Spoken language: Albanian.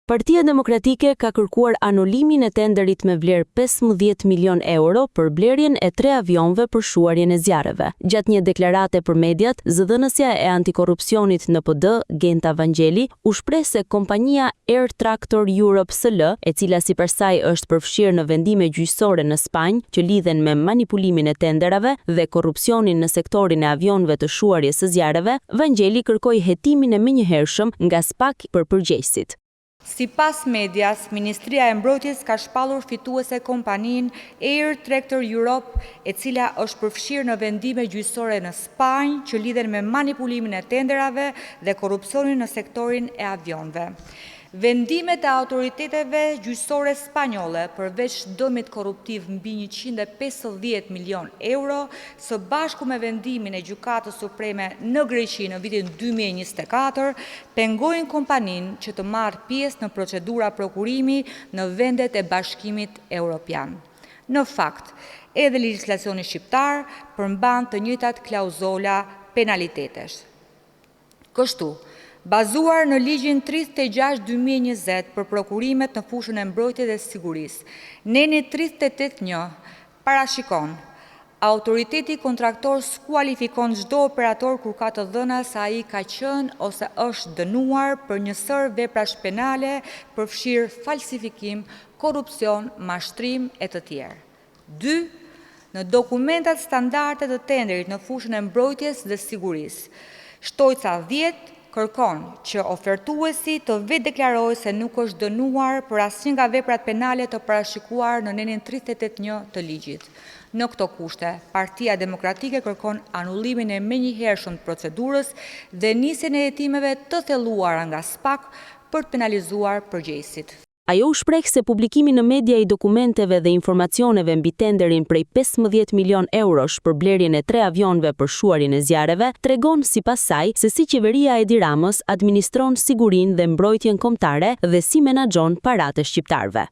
Partia Demokratike ka kërkuar anulimin e tenderit me vlerë 15 milion euro për blerjen e 3 avionëve për shuarjen e zjarreve. Gjatë një deklarate për mediat, zëdhënësja e antikorrupsionit NPD, Genta Vangeli, u shpreh se kompania Air Tractor Europe SL, e cila sipas saj është përfshirë në vendime gjyqësore në Spanjë që lidhen me manipulimin e tenderave dhe korrupsionin në sektorin e avionëve të shuarjes së zjarreve, Vangeli kërkoi hetimin e menjëhershëm nga SPAK për përgjegjësit. Sipas medias, Ministria e Mbrojtjes ka shpallur fituese kompaninë Air Tractor Europe, e cila është përfshirë në vendime gjyqësore në Spanjë që lidhen me manipulimin e tenderave dhe korrupsionin në sektorin e avionëve. Vendimet e autoriteteve gjyqësore spanjolle përveç dëmit korruptiv mbi 150 milion euro, së bashku me vendimin e Gjykatës Supreme në Greqi në vitin 2024, pengojnë kompaninë që të marrë pjesë në procedura prokurimi në vendet e Bashkimit Evropian. Në fakt, edhe legjislacioni shqiptar përmban të njëjtat klauzola penalitetesh. Kështu, bazuar në ligjin 36/2020 për prokurimet në fushën e mbrojtjes dhe sigurisë, neni 38.1 parashikon: autoriteti kontraktor skualifikon çdo operator kur ka të dhëna se ai ka qenë ose është dënuar për një sër veprash penale, përfshirë falsifikim, korrupsion, mashtrim e të tjerë. 2. Në dokumentat standarde të tenderit në fushën e mbrojtjes dhe sigurisë, shtojca 10 kërkon që ofertuesi të vetë deklarojë se nuk është dënuar për asnjë nga veprat penale të parashikuar në nenin 38.1 të ligjit. Në këto kushte, Partia Demokratike kërkon anullimin e menjëhershëm të procedurës dhe nisjen e hetimeve të thelluara nga SPAK për të penalizuar përgjegjësit. Ajo u shpreh se publikimi në media i dokumenteve dhe informacioneve mbi tenderin prej 15 milion eurosh për blerjen e 3 avionëve për shuarjen e zjarreve tregon sipas saj se si qeveria e Edi Ramës administron sigurinë dhe mbrojtjen kombëtare dhe si menaxhon paratë e shqiptarëve.